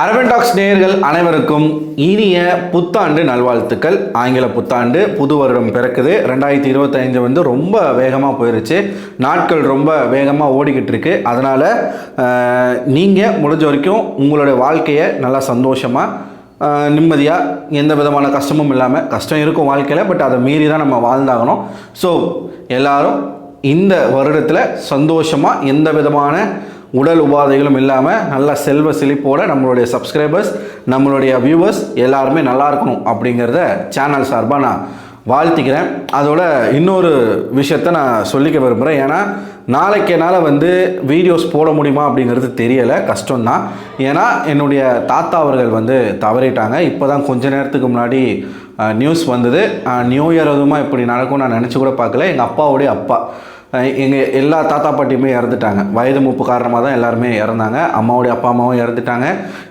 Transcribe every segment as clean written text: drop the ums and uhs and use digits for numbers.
Aravind tax நேயர்கள் அனைவருக்கும் இனிய புத்தாண்டு நல்வாழ்த்துக்கள். ஆங்கில புத்தாண்டு புது வருடம் பிறக்குது. 2025 வந்து ரொம்ப வேகமாக போயிருச்சு. நாட்கள் ரொம்ப வேகமாக ஓடிக்கிட்டு இருக்கு. அதனால் நீங்கள் முடிஞ்ச வரைக்கும் உங்களுடைய வாழ்க்கையை நல்லா சந்தோஷமாக நிம்மதியாக எந்த விதமான கஷ்டமும் இல்லாமல், கஷ்டம் இருக்கும் வாழ்க்கையில், பட் அதை மீறி தான் நம்ம வாழ்ந்தாகணும். ஸோ எல்லோரும் இந்த வருடத்தில் சந்தோஷமாக எந்த விதமான உடல் உபாதைகளும் இல்லாமல் நல்ல செல்வ செழிப்போடு நம்மளுடைய சப்ஸ்கிரைபர்ஸ், நம்மளுடைய வியூவர்ஸ் எல்லாருமே நல்லா இருக்கணும் அப்படிங்கிறத சேனல் சார்பாக நான் வாழ்த்திக்கிறேன். அதோட இன்னொரு விஷயத்த நான் சொல்லிக்க விரும்புகிறேன். ஏன்னா நாளைக்கு என்னால் வந்து வீடியோஸ் போட முடியுமா அப்படிங்கிறது தெரியலை, கஷ்டம்தான். ஏன்னா என்னுடைய தாத்தா அவர்கள் வந்து தவறிட்டாங்க. இப்போ தான் கொஞ்ச நேரத்துக்கு முன்னாடி நியூஸ் வந்தது. நியூ இயர் அதுவுமா இப்படி நடக்கும் நான் நினச்சி கூட பார்க்கல. எங்கள் அப்பாவுடைய அப்பா, எங்கள் எல்லா தாத்தா பாட்டியுமே இறந்துட்டாங்க. வயது மூப்பு காரணமாக தான் எல்லாருமே இறந்தாங்க. அம்மாவுடைய அப்பா அம்மாவும் இறந்துட்டாங்க.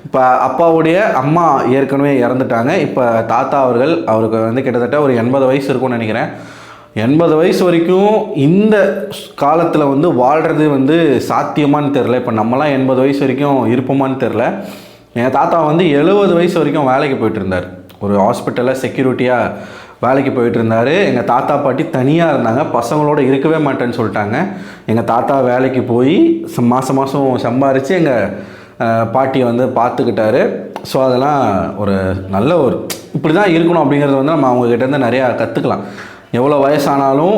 இப்போ அப்பாவுடைய அம்மா ஏற்கனவே இறந்துட்டாங்க. இப்போ தாத்தா அவருக்கு வந்து கிட்டத்தட்ட ஒரு 80 வயசு இருக்கும்னு நினைக்கிறேன். 80 வயசு வரைக்கும் இந்த காலத்தில் வந்து வாழ்கிறது வந்து சாத்தியமானு தெரில. இப்போ நம்மலாம் 80 வயசு வரைக்கும் இருப்போமான்னு தெரில. என் தாத்தா வந்து 70 வயசு வரைக்கும் வேலைக்கு போயிட்டு இருந்தார். ஒரு ஹாஸ்பிட்டலில் செக்யூரிட்டியாக வேலைக்கு போயிட்டு இருந்தார். எங்கள் தாத்தா பாட்டி தனியாக இருந்தாங்க, பசங்களோட இருக்கவே மாட்டேன்னு சொல்லிட்டாங்க. எங்கள் தாத்தா வேலைக்கு போய் மாதம் சம்பாரித்து எங்கள் பாட்டியை வந்து பார்த்துக்கிட்டாரு. ஸோ அதெல்லாம் ஒரு நல்ல ஒரு இப்படி தான் இருக்கணும் அப்படிங்கிறத வந்து நம்ம அவங்கக்கிட்டேருந்து நிறையா கற்றுக்கலாம். எவ்வளோ வயசானாலும்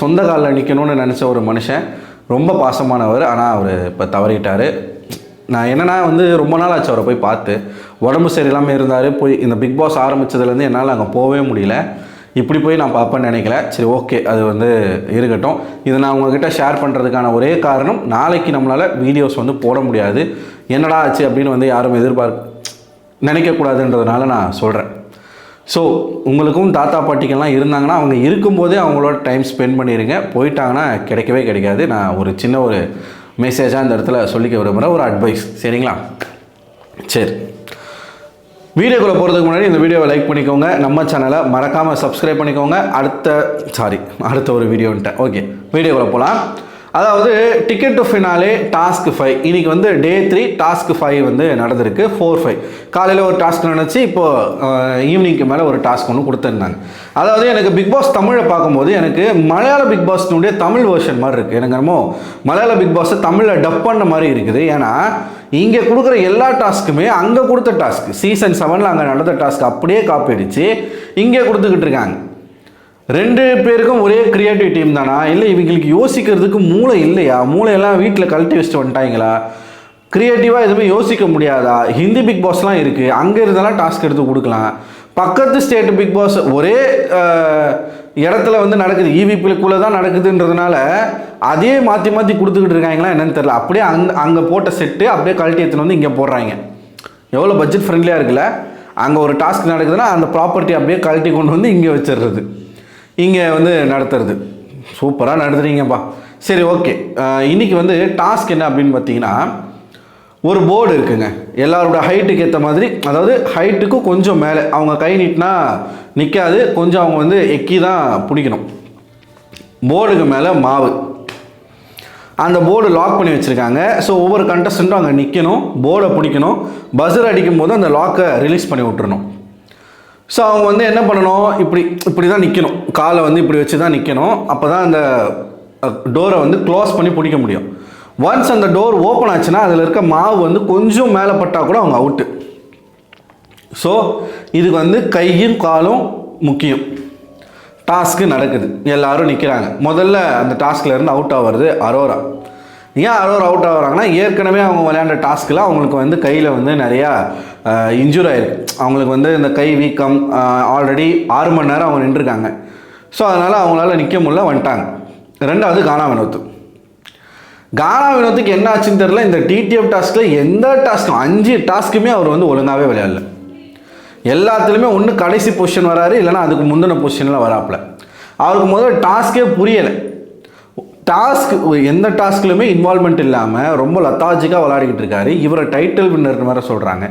சொந்த காலில் நிற்கணும்னு நினச்ச ஒரு மனுஷன், ரொம்ப பாசமானவர். ஆனால் அவர் இப்போ தவறிட்டார். நான் என்னென்னா வந்து ரொம்ப நாள் ஆச்சு அவரை போய் பார்த்து. உடம்பு சரியில்லாமல் இருந்தார். போய் இந்த பிக் பாஸ் ஆரம்பித்ததுலேருந்து என்னால் அங்கே போகவே முடியல. இப்படி போய் நான் பார்ப்பேன்னு நினைக்கல. சரி, ஓகே, அது வந்து இருக்கட்டும். இதை நான் உங்ககிட்ட ஷேர் பண்ணுறதுக்கான ஒரே காரணம், நாளைக்கு நம்மளால் வீடியோஸ் வந்து போட முடியாது. என்னடா ஆச்சு அப்படின்னு வந்து யாரும் நினைக்கக்கூடாதுன்றதுனால நான் சொல்கிறேன். ஸோ உங்களுக்கும் தாத்தா பாட்டிக்கெல்லாம் இருந்தாங்கன்னா அவங்க இருக்கும்போதே அவங்களோட டைம் ஸ்பெண்ட் பண்ணிடுங்க. போயிட்டாங்கன்னா கிடைக்கவே கிடைக்காது. நான் ஒரு சின்ன ஒரு மெசேஜாக இந்த இடத்துல சொல்லிக்க விரும்புகிறேன், ஒரு அட்வைஸ். சரிங்களா? சரி, வீடியோக்குள்ளே போகிறதுக்கு முன்னாடி இந்த வீடியோவை லைக் பண்ணிக்கோங்க. நம்ம சேனலை மறக்காமல் சப்ஸ்கிரைப் பண்ணிக்கோங்க. அடுத்த ஒரு வீடியோன்ட்டேன். ஓகே, வீடியோக்குள்ளே போகலாம். அதாவது டிக்கெட் டு ஃபினாலே டாஸ்க் 5 இன்றைக்கி வந்து டே 3 டாஸ்க் 5 வந்து நடந்திருக்கு. 4-5 காலையில் ஒரு டாஸ்க் நடந்துச்சு. இப்போது ஈவினிங்க்கு மேலே ஒரு டாஸ்க் ஒன்று கொடுத்துருந்தாங்க. அதாவது எனக்கு பிக் பாஸ் தமிழை பார்க்கும்போது எனக்கு மலையாள பிக் பாஸ்னுடைய தமிழ் வெர்ஷன் மாதிரி இருக்குது. எனக்கு என்னமோ மலையாள பிக் பாஸை தமிழில் டப் பண்ண மாதிரி இருக்குது. ஏன்னா இங்கே கொடுக்குற எல்லா டாஸ்க்குமே அங்கே கொடுத்த டாஸ்க், சீசன் 7 அங்கே நடந்த டாஸ்க் அப்படியே காப்பி அடித்து இங்கே கொடுத்துக்கிட்டு இருக்காங்க. 2 பேருக்கும் ஒரே கிரியேட்டிவ் டீம் தானா, இல்லை இவங்களுக்கு யோசிக்கிறதுக்கு மூளை இல்லையா? மூளையெல்லாம் வீட்டில் கழட்டி வச்சுட்டு வந்துட்டாங்களா? க்ரியேட்டிவாக எதுவுமே யோசிக்க முடியாதா? ஹிந்தி பிக் பாஸ்லாம் இருக்குது, அங்கே இருந்தாலும் டாஸ்க் எடுத்து கொடுக்கலாம். பக்கத்து ஸ்டேட் பிக் பாஸ் ஒரே இடத்துல வந்து நடக்குது, ஈவிபிக்குள்ளே தான் நடக்குதுன்றதுனால அதே மாற்றி கொடுத்துக்கிட்டு இருக்காங்களா என்னன்னு தெரியல. அப்படியே அங்கே போட்ட செட்டு அப்படியே கழட்டி எடுத்துன்னு வந்து இங்கே போடுறாங்க. எவ்வளோ பட்ஜெட் ஃப்ரெண்ட்லியாக இருக்குல்ல? அங்கே ஒரு டாஸ்க் நடக்குதுன்னா அந்த ப்ராப்பர்ட்டி அப்படியே கழட்டி கொண்டு வந்து இங்கே வச்சிடுறது, இங்கே வந்து நடத்துறது. சூப்பராக நடத்துறீங்கப்பா. சரி, ஓகே. இன்றைக்கி வந்து டாஸ்க் என்ன அப்படின்னு பார்த்தீங்கன்னா, ஒரு போர்டு இருக்குங்க. எல்லாரோட ஹைட்டுக்கு ஏற்ற மாதிரி, அதாவது ஹைட்டுக்கும் கொஞ்சம் மேலே அவங்க கை நீட்டினா நிற்காது, கொஞ்சம் அவங்க வந்து எக்கி தான் பிடிக்கணும். போர்டுக்கு மேலே மாவு, அந்த போர்டு லாக் பண்ணி வச்சுருக்காங்க. ஸோ ஒவ்வொரு கண்டஸ்டண்ட்டும் அங்கே நிற்கணும், போர்டை பிடிக்கணும். பஸ்ஸர் அடிக்கும் போது அந்த லாக்கை ரிலீஸ் பண்ணி விட்டுறணும். ஸோ அவங்க வந்து என்ன பண்ணணும், இப்படி தான் நிற்கணும், காலை வந்து இப்படி வச்சு தான் நிற்கணும். அப்போ தான் அந்த டோரை வந்து க்ளோஸ் பண்ணி பிடிக்க முடியும். ஒன்ஸ் அந்த டோர் ஓப்பன் ஆச்சுன்னா அதில் இருக்க மாவு வந்து கொஞ்சம் மேலே பட்டால் கூட அவங்க அவுட்டு. ஸோ இதுக்கு வந்து கையும் காலும் முக்கியம். டாஸ்க்கு நடக்குது, எல்லோரும் நிற்கிறாங்க. முதல்ல அந்த டாஸ்க்லேருந்து அவுட் ஆகிறது அரோரா. ஏன் அரோரா அவுட் ஆகுறாங்கன்னா, ஏற்கனவே அவங்க விளையாண்ட டாஸ்கில் அவங்களுக்கு வந்து கையில் வந்து நிறையா இன்ஜூர் ஆகிருக்கு. அவங்களுக்கு வந்து இந்த கை வீக்கம், ஆல்ரெடி 6 மணி நேரம் அவங்க நின்றுருக்காங்க. ஸோ அதனால் அவங்களால நிற்க முடியல, வந்துட்டாங்க. 2வது கானா வினோத்துக்கு என்ன ஆச்சுன்னு தெரியல. இந்த டிடிஎஃப் டாஸ்கில் எந்த டாஸ்க்கும் 5 டாஸ்க்குமே அவர் வந்து ஒழுங்காகவே விளையாடல. எல்லாத்துலேயுமே ஒன்று கடைசி பொசிஷன் வராரு, இல்லைனா அதுக்கு முந்தின பொசிஷனில் வராப்பில். அவருக்கு முதல்ல டாஸ்க்கே புரியலை. எந்த டாஸ்க்லையுமே இன்வால்மெண்ட் இல்லாமல் ரொம்ப லத்தாஜிக்காக விளையாடிக்கிட்டு இருக்காரு. இவரை டைட்டில் வின்னர் மாதிரி சொல்கிறாங்க.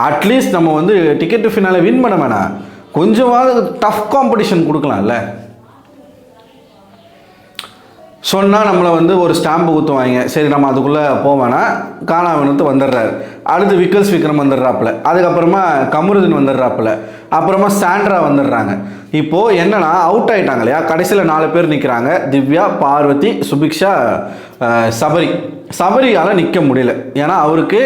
அட்லீஸ்ட் நம்ம வந்து டிக்கெட் ஃபினாலே வின் பண்ண வேணாம், கொஞ்சமாவது டஃப் காம்படிஷன் கொடுக்கலாம்ல. சொன்னால் நம்மளை வந்து ஒரு ஸ்டாம்பு குத்துவாங்க. சரி, நம்ம அதுக்குள்ளே போவேனா, காணா வினோத்து வந்துடுறாரு. அடுத்து விக்கல்ஸ் விக்ரம் வந்துடுறாப்புல, அதுக்கப்புறமா கமருதீன் வந்துடுறாப்புல, அப்புறமா சாண்ட்ரா வந்துடுறாங்க. இப்போது என்னன்னா அவுட் ஆகிட்டாங்க இல்லையா, கடைசியில் 4 பேர் நிற்கிறாங்க. திவ்யா, பார்வதி, சுபிக்ஷா, சபரி. சபரியால் நிற்க முடியல, ஏன்னா அவருக்கு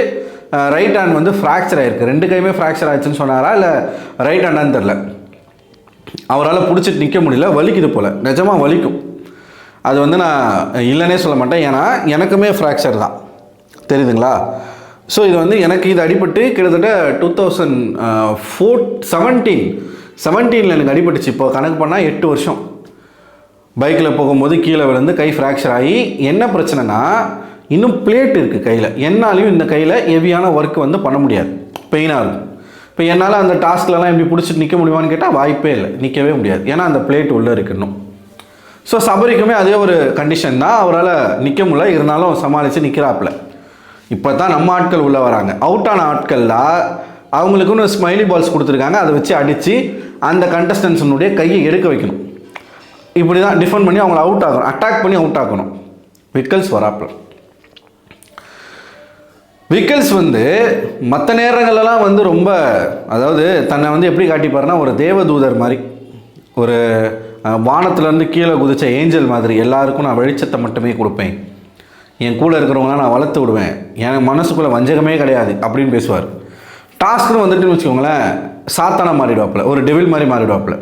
ரைட் ஹேண்ட் வந்து ஃப்ராக்சர் ஆகிருக்கு. 2 கையுமே ஃப்ராக்சர் ஆயிடுச்சுன்னு சொன்னாரா இல்லை ரைட் ஹேண்டான்னு தெரில. அவரால் பிடிச்சிட்டு நிற்க முடியல, வலிக்குது போல், நிஜமாக வலிக்கும். அது வந்து நான் இல்லைன்னே சொல்ல மாட்டேன், ஏன்னா எனக்குமே ஃப்ராக்சர் தான், தெரியுதுங்களா. ஸோ இது வந்து எனக்கு இது அடிபட்டு கிட்டத்தட்ட 2017 எனக்கு அடிபட்டுச்சு. இப்போ கணக்கு பண்ணால் 8 வருஷம். பைக்கில் போகும்போது கீழே விழுந்து கை ஃப்ராக்சர் ஆகி, என்ன பிரச்சனைனா இன்னும் பிளேட் இருக்குது கையில். என்னாலையும் இந்த கையில் ஹெவியான ஒர்க் வந்து பண்ண முடியாது, பெயினாக இருக்கும். இப்போ என்னால் அந்த டாஸ்க்லலாம் எப்படி பிடிச்சிட்டு நிற்க முடியுமான்னு கேட்டால் வாய்ப்பே இல்லை, நிற்கவே முடியாது, ஏன்னா அந்த பிளேட் உள்ளே இருக்கணும். ஸோ சபரிக்குமே அதே ஒரு கண்டிஷன் தான், அவரால் நிற்க முடியல, இருந்தாலும் சமாளித்து நிற்கிறாப்புல. இப்போ தான் நம்ம ஆட்கள் உள்ளே வராங்க. அவுட்டான ஆட்களில் அவங்களுக்குன்னு ஸ்மைலி பால்ஸ் கொடுத்துருக்காங்க, அதை வச்சு அடித்து அந்த கண்டஸ்டன்ஸனுடைய கையை எடுக்க வைக்கணும். இப்படி தான் டிஃபெண்ட் பண்ணி அவங்கள அவுட் ஆகணும், அட்டாக் பண்ணி அவுட் ஆக்கணும். விக்கல்ஸ் வராப்புல. விக்கல்ஸ் வந்து மற்ற நேரங்களெல்லாம் வந்து ரொம்ப, அதாவது தன்னை வந்து எப்படி காட்டிப்பாருன்னா ஒரு தேவதூதர் மாதிரி, ஒரு வானத்துலேருந்து கீழே குதிச்ச ஏஞ்சல் மாதிரி, எல்லாருக்கும் நான் வெளிச்சத்தை மட்டுமே கொடுப்பேன், என் கூட இருக்கிறவங்களாம் நான் வளர்த்து விடுவேன், எனக்கு மனசுக்குள்ளே வஞ்சகமே கிடையாது அப்படின்னு பேசுவார். டாஸ்க்குன்னு வந்துட்டுன்னு வச்சுக்கோங்களேன், சாத்தானா மாறிடுவாப்புல, ஒரு டெவில் மாதிரி மாறிடுவாப்புல.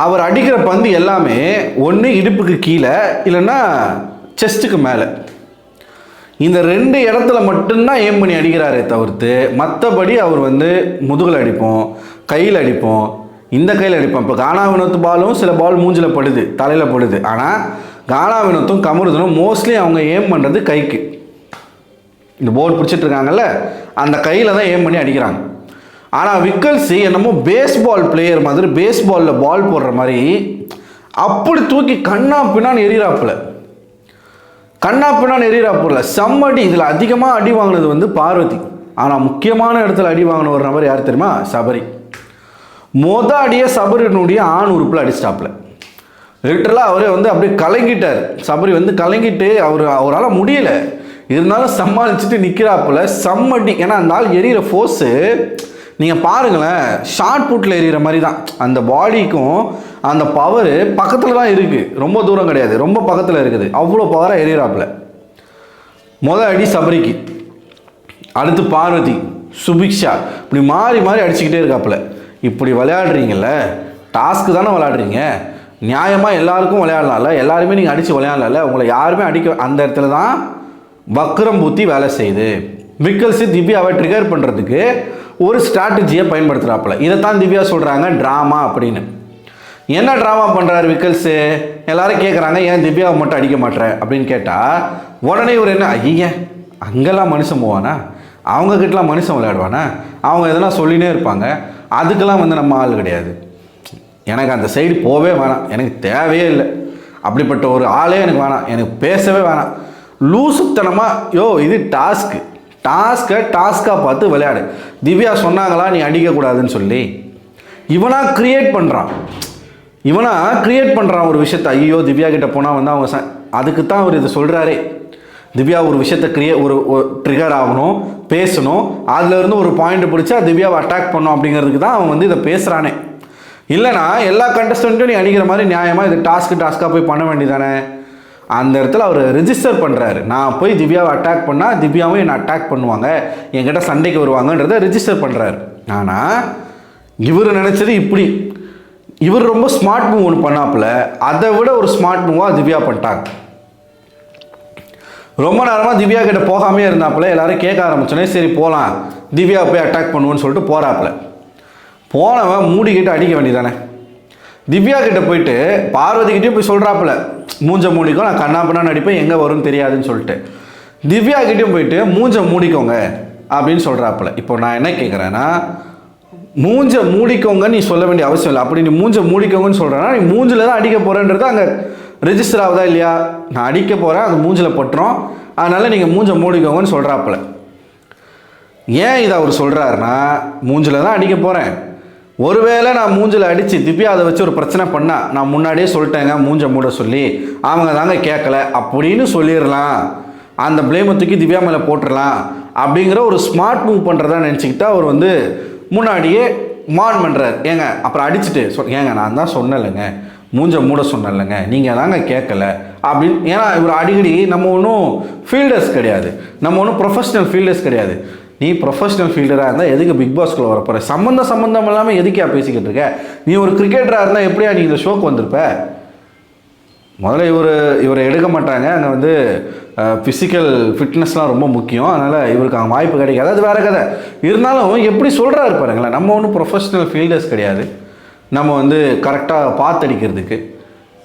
அவர் அடிக்கிற பந்து எல்லாமே ஒன்று இடுப்புக்கு கீழே, இல்லைன்னா செஸ்ட்டுக்கு மேலே. இந்த 2 இடத்துல மட்டும்தான் ஏம் பண்ணி அடிக்கிறாரே தவிர்த்து, மற்றபடி அவர் வந்து முதுகில் அடிப்போம், கையில் அடிப்போம், இந்த கையில் அடிப்போம். இப்போ கானா வினோத் பாலும் சில பால் மூஞ்சில் படுது, தலையில் படுது. ஆனால் கானா வினோத்தும் கமருதனும் மோஸ்ட்லி அவங்க ஏம் பண்ணுறது கைக்கு. இந்த போர்டு பிடிச்சிட்டு இருக்காங்கல்ல, அந்த கையில் தான் ஏம் பண்ணி அடிக்கிறாங்க. ஆனால் விக்கல்ஸ் என்னமோ பேஸ்பால் பிளேயர் மாதிரி, பேஸ்பாலில் பால் போடுற மாதிரி அப்படி தூக்கி கண்ணா பின்னான்னு எறிகிறாப்புல, கண்ணா பின்னான்னு எறிகிறாப்புல செம்மடி. இதில் அதிகமாக அடி வாங்கினது வந்து பார்வதி. ஆனால் முக்கியமான இடத்துல அடி வாங்கின ஒரு நபர் யார் தெரியுமா? சபரி. அடியே சபரினுடைய ஆண் உறுப்பில் அடிச்சிட்டாப்புல. லிட்டரலாக அவரே வந்து அப்படியே கலங்கிட்டார். சபரி வந்து கலங்கிட்டு அவரால் முடியல, இருந்தாலும் சமாளிச்சுட்டு நிற்கிறாப்புல. செம்மடி. ஏன்னா அந்த ஆள் எரியிற ஃபோர்ஸு நீங்கள் பாருங்களேன், ஷார்ட் புட்டில் எரியிற மாதிரி தான். அந்த பாடிக்கும் அந்த பவர் பக்கத்தில் தான் இருக்குது, ரொம்ப தூரம் கிடையாது, ரொம்ப பக்கத்தில் இருக்குது. அவ்வளோ பவராக எரியிறாப்புல. அடி சபரிக்கு, அடுத்து பார்வதி, சுபிக்ஷா, இப்படி மாறி மாறி அடிச்சுக்கிட்டே இருக்காப்புல. இப்படி விளையாடுறீங்கல்ல, டாஸ்க்கு தானே விளையாடுறீங்க, நியாயமாக எல்லாருக்கும் விளையாடலாம்ல, எல்லாருமே நீங்கள் அடித்து விளையாடலாம்ல, உங்களை யாருமே அடிக்க. அந்த இடத்துல தான் வக்ரம் புத்தி வேலை செய்யுது. விக்கல்ஸு திவ்யாவை ட்ரிகர் பண்ணுறதுக்கு ஒரு ஸ்ட்ராட்டஜியை பயன்படுத்துகிறாப்புல. இதைத்தான் திவ்யா சொல்கிறாங்க ட்ராமா அப்படின்னு. என்ன ட்ராமா பண்ணுறாரு விக்கல்ஸு? எல்லாரும் கேட்குறாங்க, ஏன் திவ்யாவை மட்டும் அடிக்க மாட்டேற அப்படின்னு கேட்டால், உடனே இவர் என்ன, ஐய அங்கெல்லாம் மனுஷன் போவானா, அவங்கக்கிட்டலாம் மனுஷன் விளையாடுவானா, அவங்க எதனா சொல்லினே இருப்பாங்க, அதுக்கெல்லாம் வந்து நம்ம ஆள் கிடையாது, எனக்கு அந்த சைடு போவே வேணாம், எனக்கு தேவையே இல்லை, அப்படிப்பட்ட ஒரு ஆளே எனக்கு வேணாம், எனக்கு பேசவே வேணாம். லூசுத்தனமாக இது டாஸ்க்காக பார்த்து விளையாடு. திவ்யா சொன்னாங்களா நீ அடிக்கக்கூடாதுன்னு சொல்லி? இவனாக க்ரியேட் பண்ணுறான் ஒரு விஷயத்தை. ஐயோ திவ்யா கிட்ட போனால் வந்து அவங்க அதுக்கு தான் அவர் இதை சொல்கிறாரே. திவ்யா ஒரு விஷயத்தை ஒரு ட்ரிகர் ஆகணும், பேசணும், அதுலேருந்து ஒரு பாயிண்ட் பிடிச்சா திவ்யாவை அட்டாக் பண்ணணும் அப்படிங்கிறதுக்கு தான் அவன் வந்து இதை பேசுகிறானே. இல்லைனா எல்லா கண்டஸ்டண்ட்டும் நீ அடிக்கிற மாதிரி நியாயமாக இது டாஸ்க்காக போய் பண்ண வேண்டியதானே. அந்த இடத்துல அவர் ரிஜிஸ்டர் பண்ணுறாரு, நான் போய் திவ்யாவை அட்டாக் பண்ணால் திவ்யாவும் என்னை அட்டாக் பண்ணுவாங்க, என்கிட்ட சண்டைக்கு வருவாங்கன்றதை ரிஜிஸ்டர் பண்ணுறாரு. ஆனால் இவர் நினச்சது இப்படி, இவர் ரொம்ப ஸ்மார்ட் மூவ் ஒன்று பண்ணாப்புல, அதை விட ஒரு ஸ்மார்ட் மூவாக திவ்யா பண்ணிட்டாங்க. ரொம்ப நேரமாக திவ்யா கிட்ட போகாமே இருந்தாப்புல. எல்லாரும் கேட்க ஆரம்பிச்சோன்னே சரி போகலாம், திவ்யா போய் அட்டாக் பண்ணுவோன்னு சொல்லிட்டு போகிறாப்புல. போனவன் மூடிக்கிட்டு அடிக்க வேண்டியதானே. திவ்யா கிட்ட போயிட்டு பார்வதிக்கிட்டே போய் சொல்கிறாப்புல, மூஞ்ச மூடிக்கோ, நான் கண்ணா பண்ணான்னு அடிப்பேன், எங்கே வரும்னு தெரியாதுன்னு சொல்லிட்டு. திவ்யா கிட்டேயும் போயிட்டு மூஞ்ச மூடிக்கோங்க அப்படின்னு சொல்கிறாப்புல. இப்போ நான் என்ன கேட்குறேன்னா, மூஞ்ச மூடிக்கோங்கன்னு நீ சொல்ல வேண்டிய அவசியம் இல்லை. அப்படி நீ மூஞ்ச மூடிக்கோங்கன்னு சொல்கிறேன்னா நீ மூஞ்சில் தான் அடிக்க போகிறேன்றது அங்கே ரெஜிஸ்டர் ஆகுதா இல்லையா? நான் அடிக்க போகிறேன், அது மூஞ்சில் பட்டுரும், அதனால் நீங்கள் மூஞ்ச மூடிக்கோங்கன்னு சொல்கிறாப்புல. ஏன் இதை அவர் சொல்கிறாருன்னா, மூஞ்சில் தான் அடிக்க போகிறேன், ஒருவேளை நான் மூஞ்சில் அடித்து திவ்யா அதை வச்சு ஒரு பிரச்சனை பண்ணால், நான் முன்னாடியே சொல்லிட்டேங்க மூஞ்ச மூட சொல்லி, அவங்க தாங்க கேட்கல அப்படின்னு சொல்லிடலாம், அந்த பிளேமை தூக்கி திவ்யா மேலே போட்டுடலாம் அப்படிங்கிற ஒரு ஸ்மார்ட் மூவ் பண்ணுறதா நினச்சிக்கிட்டு அவர் வந்து முன்னாடியே மார்ன் பண்ணுறாரு. ஏங்க அப்புறம் அடிச்சுட்டு ஏங்க நான் தான் சொன்னலைங்க, மூஞ்ச மூட சொன்னலைங்க, நீங்கள் தாங்க கேட்கல அப்படின்னு. ஏன்னா இவர் அடிக்கடி நம்ம ஒன்றும் ஃபீல்டர்ஸ் கிடையாது, நம்ம ஒன்றும் ப்ரொஃபஷ்னல் ஃபீல்டர்ஸ் கிடையாது. நீ ப்ரொஃபஷ்னல் ஃபீல்டராக இருந்தால் எதுக்கு பிக் பாஸ்குள்ளே வரப்போகிற, சம்மந்தம் இல்லாமல் எதுக்கா பேசிக்கிட்டு இருக்க, நீ ஒரு கிரிக்கெட்டராக இருந்தால் எப்படியா நீ இந்த ஷோக்கு வந்திருப்ப. முதல்ல இவரை எடுக்க மாட்டாங்க, அங்கே வந்து ஃபிசிக்கல் ஃபிட்னஸ்லாம் ரொம்ப முக்கியம், அதனால் இவருக்கு அங்கே வாய்ப்பு கிடைக்காது, அது வேறு கதை. இருந்தாலும் எப்படி சொல்கிறாரு பாருங்களேன், நம்ம ஒன்றும் ப்ரொஃபஷ்னல் ஃபீல்டர்ஸ் கிடையாது, நம்ம வந்து கரெக்டாக பார்த்து அடிக்கிறதுக்கு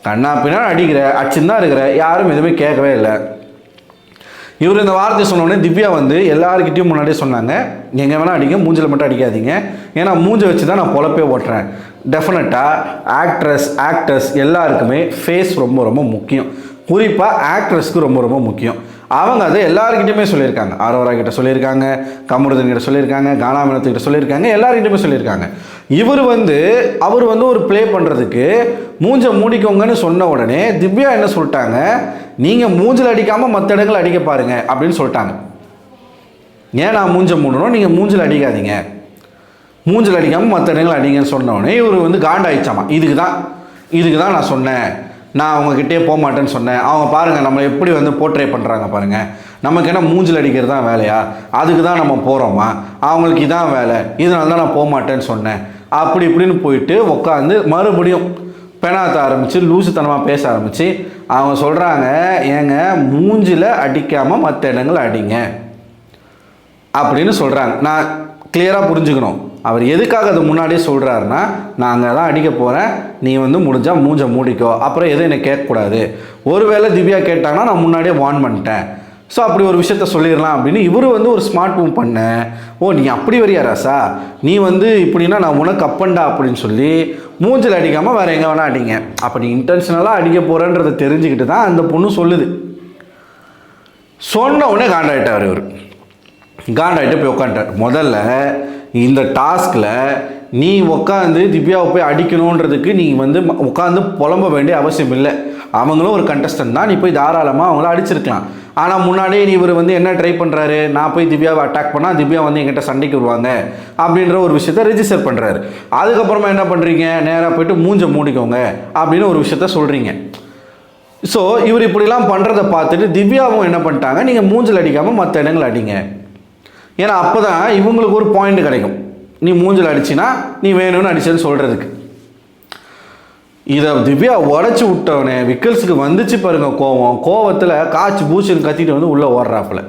கண்ணா பின்னாடி அடிச்சுன்னு தான் இருக்கிற, யாரும் எதுவுமே கேட்கவே இல்லை. இவர் இந்த வார்த்தை சொன்னோடனே திவ்யா வந்து எல்லாருக்கிட்டையும் முன்னாடியே சொன்னாங்க, எங்கே வேணால் அடிங்க, மூஞ்சில் மட்டும் அடிக்காதீங்க, ஏன்னா மூஞ்சை வச்சு தான் நான் பொழப்பே ஓட்டுறேன். டெஃபினட்டாக ஆக்டர்ஸ் எல்லாருக்குமே ஃபேஸ் ரொம்ப ரொம்ப முக்கியம், குறிப்பாக ஆக்ட்ரஸ்க்கு ரொம்ப ரொம்ப முக்கியம். அவங்க அதை எல்லாருக்கிட்டையுமே சொல்லியிருக்காங்க, ஆரோரா கிட்ட சொல்லியிருக்காங்க, கமருதன் கிட்ட சொல்லியிருக்காங்க, கானா மேனத்துக்கிட்ட சொல்லியிருக்காங்க, எல்லாருக்கிட்டையுமே சொல்லியிருக்காங்க. அவர் வந்து ஒரு ப்ளே பண்ணுறதுக்கு மூஞ்சை மூடிக்கோங்கன்னு சொன்ன உடனே திவ்யா என்ன சொல்லிட்டாங்க, நீங்கள் மூஞ்சில் அடிக்காமல் மற்ற இடங்கள் அடிக்க பாருங்க அப்படின்னு சொல்லிட்டாங்க. ஏன் நான் மூஞ்சை மூடணும், நீங்கள் மூஞ்சில் அடிக்காதீங்க, மூஞ்சில் அடிக்காமல் மற்ற இடங்கள் அடிங்கன்னு சொன்ன உடனே இவர் வந்து காண்டாயிடுச்சாமா. இதுக்கு தான் நான் சொன்னேன், நான் அவங்கக்கிட்டே போக மாட்டேன்னு சொன்னேன், அவங்க பாருங்கள் நம்மளை எப்படி வந்து போர்ட்ரே பண்ணுறாங்க பாருங்கள், நமக்கு என்ன மூஞ்சில் அடிக்கிறது தான் வேலையா, அதுக்கு தான் நம்ம போகிறோமா, அவங்களுக்கு இதான் வேலை, இதனால தான் நான் போக மாட்டேன்னு சொன்னேன், அப்படி இப்படின்னு போயிட்டு உட்காந்து மறுபடியும் பெணாத்த ஆரம்பித்து லூசுத்தனமாக பேச ஆரம்பித்து அவங்க சொல்கிறாங்க, ஏங்க மூஞ்சில் அடிக்காமல் மற்ற இடங்கள் அடிங்க அப்படின்னு சொல்கிறாங்க. நான் கிளியராக புரிஞ்சுக்கணும், அவர் எதுக்காக அதை முன்னாடியே சொல்கிறாருன்னா, நான் அங்கே தான் அடிக்க போகிறேன், நீ வந்து முடிஞ்சால் மூஞ்சை மூடிக்கோ, அப்புறம் எதுவும் என்னை கேட்கக்கூடாது, ஒருவேளை திவ்யா கேட்டாங்கன்னா நான் முன்னாடியே வார்ன் பண்ணிட்டேன், ஸோ அப்படி ஒரு விஷயத்த சொல்லிடலாம் அப்படின்னு இவர் வந்து ஒரு ஸ்மார்ட் மூவ் பண்ண. ஓ நீ அப்படி வரியா ராசா, நீ வந்து இப்படின்னா நான் உனக்கு அப்பண்டா அப்படின்னு சொல்லி மூஞ்சில் அடிக்காமல் வேறு எங்கே வேணால் அடிங்க, அப்போ நீ இன்டென்ஷனலாக அடிக்க போகிறன்றதை தெரிஞ்சுக்கிட்டு தான் அந்த பொண்ணு சொல்லுது. சொன்ன உடனே காண்டாயிட்டார் இவர், காண்டாயிட்டு போய் உட்காந்துட்டார். முதல்ல இந்த டாஸ்கில் நீ உட்காந்து திவ்யாவை போய் அடிக்கணுன்றதுக்கு நீ வந்து உட்காந்து புலம்ப வேண்டிய அவசியம் இல்லை, அவங்களும் ஒரு கண்டஸ்டன்ட் தான், நீ போய் தாராளமாக அவங்கள அடிச்சிருக்கலாம். ஆனால் முன்னாடியே நீ இவர் வந்து என்ன ட்ரை பண்ணுறாரு, நான் போய் திவ்யாவை அட்டாக் பண்ணால் திவ்யா வந்து என்கிட்ட சண்டைக்கு வருவாங்க அப்படின்ற ஒரு விஷயத்த ரெஜிஸ்டர் பண்ணுறாரு. அதுக்கப்புறமா என்ன பண்ணுறீங்க, நேராக போய்ட்டு மூஞ்சை மூடிக்கோங்க அப்படின்னு ஒரு விஷயத்த சொல்கிறீங்க. ஸோ இவர் இப்படிலாம் பண்ணுறதை பார்த்துட்டு திவ்யாவும் என்ன பண்ணிட்டாங்க, நீங்கள் மூஞ்சில் அடிக்காமல் மற்ற இடங்கள் அடிங்க, ஏன்னா அப்போ தான் இவங்களுக்கு ஒரு பாயிண்ட் கிடைக்கும், நீ மூஞ்சில் அடிச்சின்னா நீ வேணும்னு அடிச்சேன்னு சொல்கிறதுக்கு. இதை திவ்யா உடச்சி விட்டவனே விக்கல்ஸுக்கு வந்துச்சு பாருங்க கோவத்தில் காய்ச்சி பூச்சின்னு கத்திட்டு வந்து உள்ளே ஓடுறாப்புல.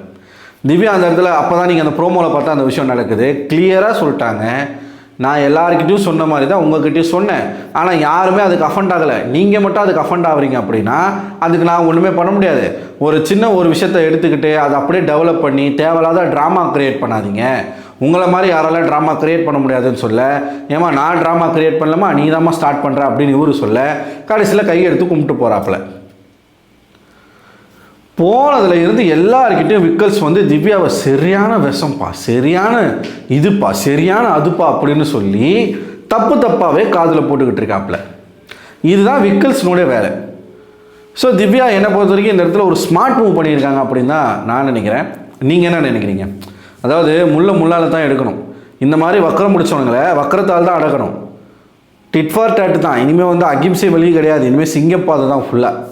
திவ்யா அந்த இடத்துல அப்போ தான் நீங்கள் அந்த ப்ரோமோவில் பார்த்தா அந்த விஷயம் நடக்குது, கிளியராக சொல்லிட்டாங்க, நான் எல்லாருக்கிட்டையும் சொன்ன மாதிரி தான் உங்கள்கிட்டையும் சொன்னேன், ஆனால் யாருமே அதுக்கு அஃபண்ட் ஆகலை, நீங்கள் மட்டும் அதுக்கு அஃபண்ட் ஆகுறீங்க அப்படின்னா அதுக்கு நான் ஒன்றுமே பண்ண முடியாது. ஒரு சின்ன ஒரு விஷயத்தை எடுத்துக்கிட்டு அதை அப்படியே டெவலப் பண்ணி தேவையில்லாத ட்ராமா க்ரியேட் பண்ணாதீங்க, உங்களை மாதிரி யாராலும் ட்ராமா க்ரியேட் பண்ண முடியாதுன்னு சொல்ல, ஏமா நான் ட்ராமா க்ரியேட் பண்ணலாமா நீ தாம்மா ஸ்டார்ட் பண்ணுற அப்படின்னு இவரு சொல்ல, கடைசியில் கையெடுத்து கும்பிட்டு போகிறாப்புல. போனதில் இருந்து எல்லாருக்கிட்டையும் விக்கல்ஸ் வந்து திவ்யாவை சரியான விஷம்பா, சரியான இதுப்பா, சரியான அதுப்பா அப்படின்னு சொல்லி தப்பாகவே காதில் போட்டுக்கிட்டு இருக்காப்புல. இதுதான் விக்கல்ஸ்னுடைய வேலை. ஸோ திவ்யா என்னை பொறுத்த வரைக்கும் இந்த இடத்துல ஒரு ஸ்மார்ட் மூவ் பண்ணியிருக்காங்க அப்படின்னு தான் நான் நினைக்கிறேன். நீங்கள் என்ன நினைக்கிறீங்க? அதாவது முள்ளால் தான் எடுக்கணும், இந்த மாதிரி வக்கரம் முடிச்சவனுங்களை வக்கரத்தால் தான் அடக்கணும், டிட் ஃபார் டேட்டு தான், இனிமேல் வந்து அகிம்சை வழி கிடையாது, இனிமேல் சிங்கப்பாதை தான் ஃபுல்லாக.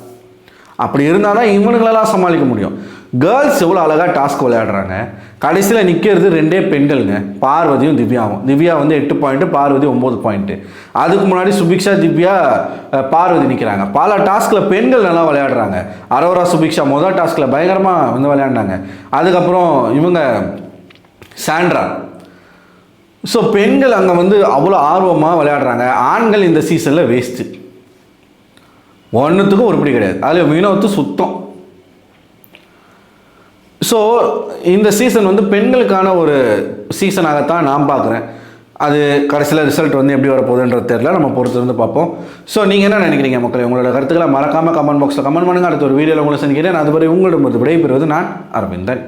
அப்படி இருந்தால் தான் இவனுங்களெல்லாம் சமாளிக்க முடியும். கேர்ள்ஸ் எவ்வளோ அழகாக டாஸ்க் விளையாடுறாங்க, கடைசியில் நிற்கிறது 2 பெண்களுங்க, பார்வதியும் திவ்யாவும். திவ்யா வந்து 8 பாயிண்ட்டு, பார்வதி 9 பாயிண்ட்டு. அதுக்கு முன்னாடி சுபிக்ஷா, திவ்யா, பார்வதி நிற்கிறாங்க. பல டாஸ்கில் பெண்கள் நல்லா விளையாடுறாங்க. அரோரா சுபிக்ஷா முதல் டாஸ்கில் பயங்கரமாக வந்து விளையாண்டாங்க. அதுக்கப்புறம் இவங்க சாண்ட்ரா. ஸோ பெண்கள் அங்கே வந்து அவ்வளோ ஆர்வமாக விளையாடுறாங்க. ஆண்கள் இந்த சீசனில் வேஸ்ட்டு, ஒன்றுத்துக்கும் உருப்படி கிடையாது, அதில் வினோத்து சுத்தம். ஸோ இந்த சீசன் வந்து பெண்களுக்கான ஒரு சீசனாகத்தான் நான் பார்க்குறேன். அது கடைசியில் ரிசல்ட் வந்து எப்படி வரப்போகுதுன்றது தெரியல, நம்ம பொறுத்து இருந்து பார்ப்போம். ஸோ நீங்கள் என்ன நினைக்கிறீங்க மக்களே? உங்களோட கருத்துக்களை மறக்காமல் கமெண்ட் பாக்ஸில் கமெண்ட் பண்ணுங்கள். அடுத்த ஒரு வீடியோவில் உங்களை சந்திக்கிறேன். அதுவரை உங்களிடம் விடைபெறுவது நான் அரவிந்தன்.